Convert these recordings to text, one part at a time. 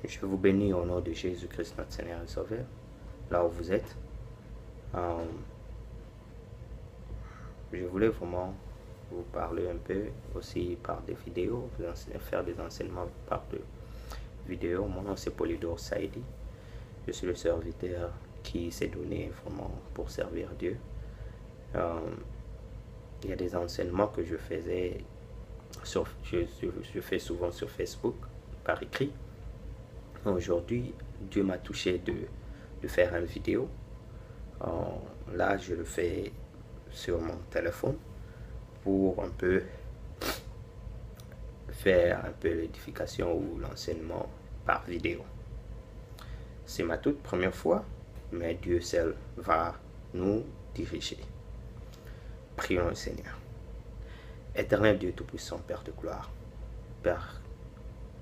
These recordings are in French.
Je vous bénis au nom de Jésus-Christ, notre Seigneur et Sauveur, là où vous êtes. Je voulais vraiment vous parler un peu aussi par des vidéos, faire des enseignements par des vidéos. Mon nom c'est Polydor Saïdi. Je suis le serviteur qui s'est donné vraiment pour servir Dieu. Il y a des enseignements que je faisais, je fais souvent sur Facebook, par écrit. Aujourd'hui, Dieu m'a touché de faire une vidéo. Là, je le fais sur mon téléphone pour un peu faire un peu l'édification ou l'enseignement par vidéo. C'est ma toute première fois, mais Dieu seul va nous diriger. Prions le Seigneur. Éternel Dieu Tout-Puissant, Père de gloire, Père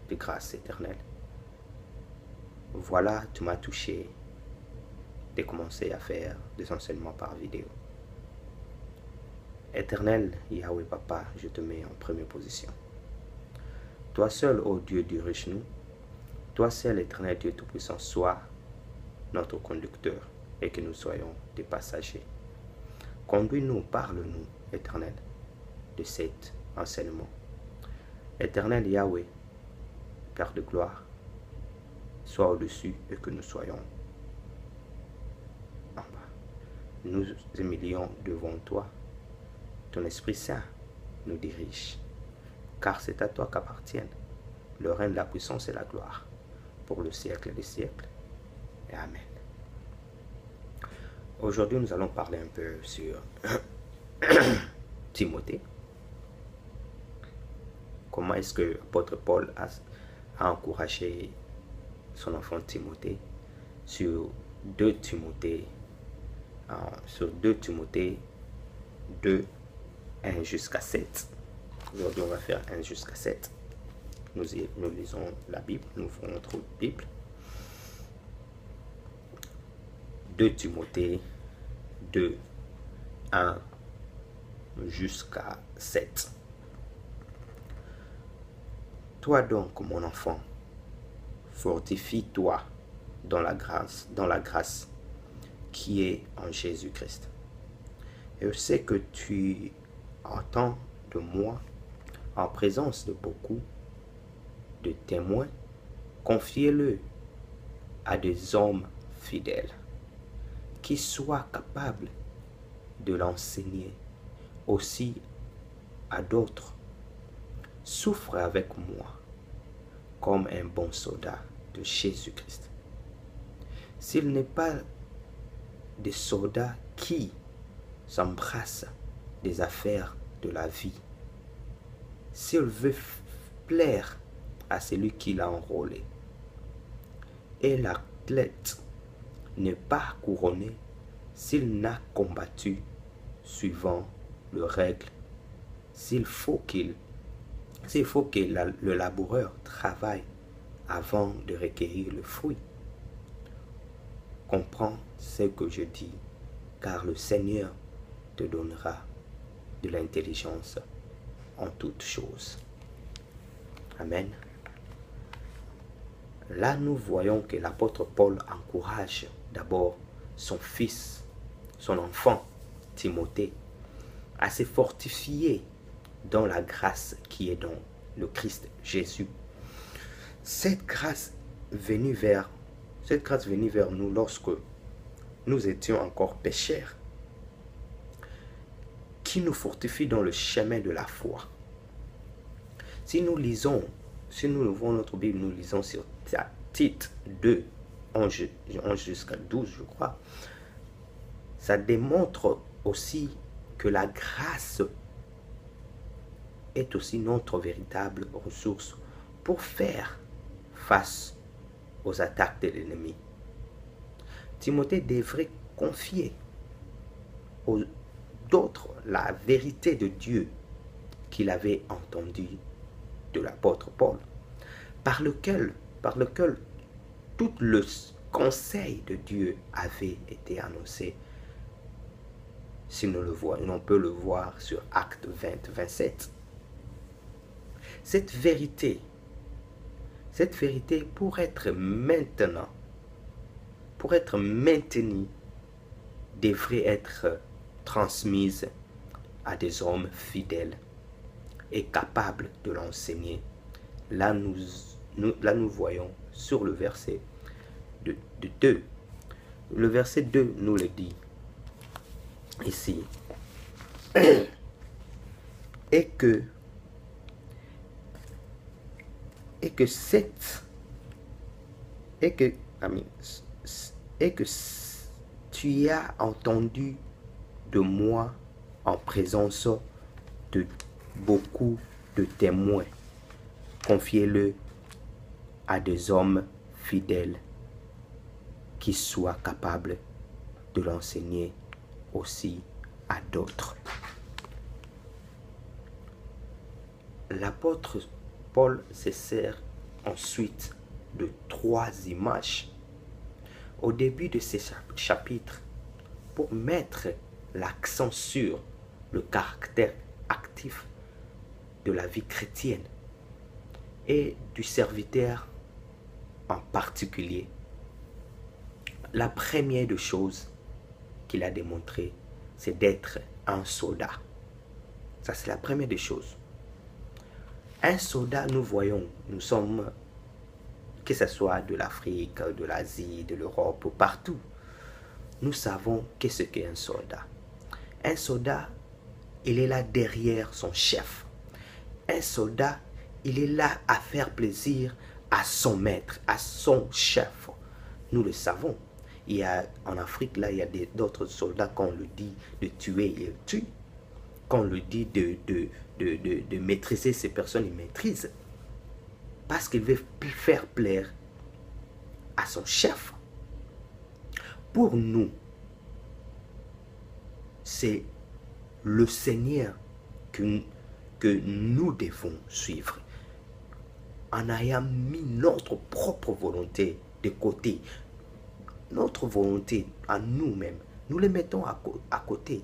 de grâce éternelle, voilà, tu m'as touché de commencer à faire des enseignements par vidéo. Éternel Yahweh Papa, je te mets en première position. Toi seul, ô Dieu, dirige-nous. Toi seul, éternel Dieu Tout-Puissant, sois notre conducteur et que nous soyons des passagers. Conduis-nous, parle-nous, éternel, de cet enseignement. Éternel Yahweh, Père de gloire, sois au-dessus et que nous soyons en bas. Nous humilions devant toi. Ton Esprit Saint nous dirige, car c'est à toi qu'appartiennent le règne, la puissance et la gloire, pour le siècle des siècles. Et Amen. Aujourd'hui, nous allons parler un peu sur Timothée. Comment est-ce que l'apôtre Paul a encouragé son enfant Timothée sur 2 Timothée 2, 1 jusqu'à 7. Aujourd'hui, on va faire 1 jusqu'à 7. Nous lisons la Bible, nous ouvrons notre Bible. 2 Timothée 2, 1 jusqu'à 7. Toi donc, mon enfant, fortifie-toi dans la grâce qui est en Jésus-Christ. Et je sais que tu entends de moi, en présence de beaucoup de témoins, confiez-le à des hommes fidèles, qui soient capables de l'enseigner aussi à d'autres. Souffre avec moi comme un bon soldat de Jésus-Christ. S'il n'est pas des soldats qui s'embrassent des affaires de la vie, s'il veut plaire à celui qui l'a enrôlé, et l'athlète n'est pas couronné s'il n'a combattu suivant les règles, s'il faut que le laboureur travaille avant de recueillir le fruit. Comprends ce que je dis, car le Seigneur te donnera de l'intelligence en toutes choses. Amen. Là, nous voyons que l'apôtre Paul encourage d'abord son fils, son enfant, Timothée, à se fortifier dans la grâce qui est dans le Christ Jésus. Cette grâce venue vers nous lorsque nous étions encore pécheurs, qui nous fortifie dans le chemin de la foi. Si nous ouvrons notre Bible, nous lisons sur Tite 2, 11 jusqu'à 12, je crois, ça démontre aussi que la grâce est aussi notre véritable ressource pour faire face aux attaques de l'ennemi. Timothée devrait confier aux d'autres la vérité de Dieu qu'il avait entendue de l'apôtre Paul, par lequel tout le conseil de Dieu avait été annoncé. Si nous le voyons, on peut le voir sur Actes 20, 27. Cette vérité Cette vérité, pour être maintenue, devrait être transmise à des hommes fidèles et capables de l'enseigner. Là, nous voyons sur le verset de 2. Le verset 2 nous le dit ici. Et que tu as entendu de moi en présence de beaucoup de témoins. Confiez-le à des hommes fidèles qui soient capables de l'enseigner aussi à d'autres. L'apôtre Paul se sert ensuite de 3 images au début de ces chapitres pour mettre l'accent sur le caractère actif de la vie chrétienne et du serviteur en particulier. La première des choses qu'il a démontré, c'est d'être un soldat. Ça, c'est la première des choses. Un soldat, nous voyons, nous sommes, que ce soit de l'Afrique, de l'Asie, de l'Europe, partout, nous savons qu'est-ce qu'est un soldat. Un soldat, il est là derrière son chef. Un soldat, il est là à faire plaisir à son maître, à son chef. Nous le savons. Il y a, en Afrique, là, il y a d'autres soldats, quand on le dit de tuer, ils tuent. Quand on le dit de maîtriser ces personnes, ils maîtrisent. Parce qu'il veut faire plaire à son chef. Pour nous, c'est le Seigneur que nous devons suivre. En ayant mis notre propre volonté de côté, notre volonté à nous-mêmes, nous les mettons à côté.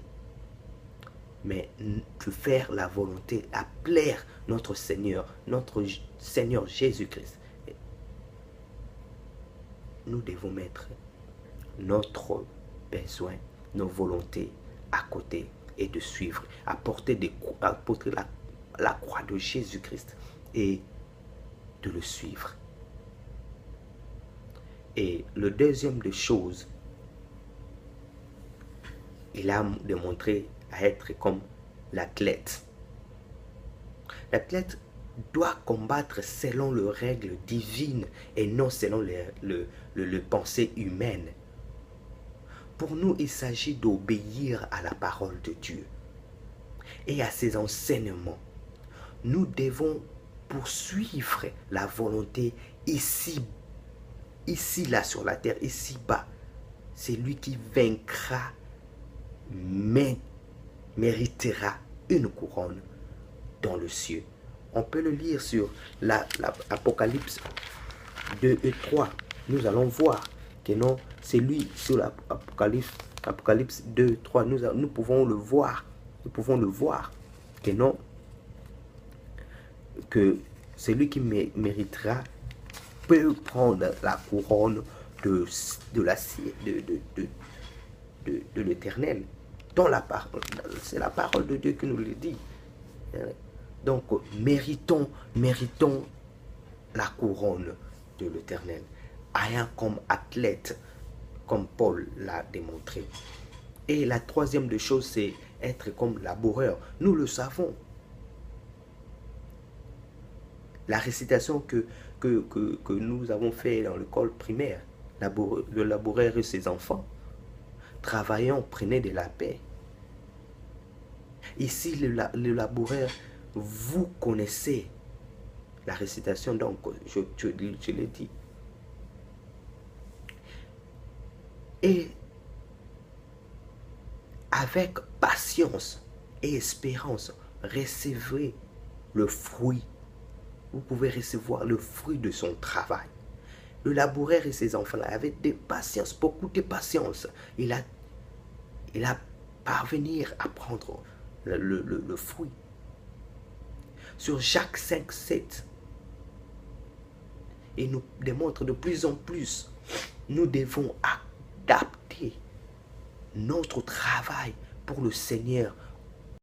Mais de faire la volonté, à plaire notre Seigneur Jésus-Christ. Nous devons mettre notre besoin, nos volontés à côté et de suivre, apporter la croix de Jésus-Christ et de le suivre. Et le deuxième des choses, il a démontré à être comme l'athlète. L'athlète doit combattre selon les règles divines et non selon les pensées humaines. Pour nous, il s'agit d'obéir à la parole de Dieu et à ses enseignements. Nous devons poursuivre la volonté ici, là sur la terre, ici bas. C'est lui qui vaincra, méritera une couronne dans le ciel. On peut le lire sur l'Apocalypse 2 et 3. Nous allons voir que non, c'est lui sur l'Apocalypse 2 et 3. Nous pouvons le voir. Nous pouvons le voir que non, que celui qui méritera peut prendre la couronne de l'Éternel. C'est la parole de Dieu qui nous le dit. Donc, méritons la couronne de l'Éternel, ayant comme athlète, comme Paul l'a démontré. Et la troisième des choses, c'est être comme laboureur. Nous le savons. La récitation que nous avons fait dans l'école primaire, le laboureur et ses enfants, travaillant, prenez de la paix. Ici, le laboureur, vous connaissez la récitation, donc je l'ai dit. Et avec patience et espérance, recevez le fruit. Vous pouvez recevoir le fruit de son travail. Le laboureur et ses enfants avaient de patience, beaucoup de patience. Il a parvenir à prendre le fruit. Sur Jacques 5, 7, et nous démontre de plus en plus. Nous devons adapter notre travail pour le Seigneur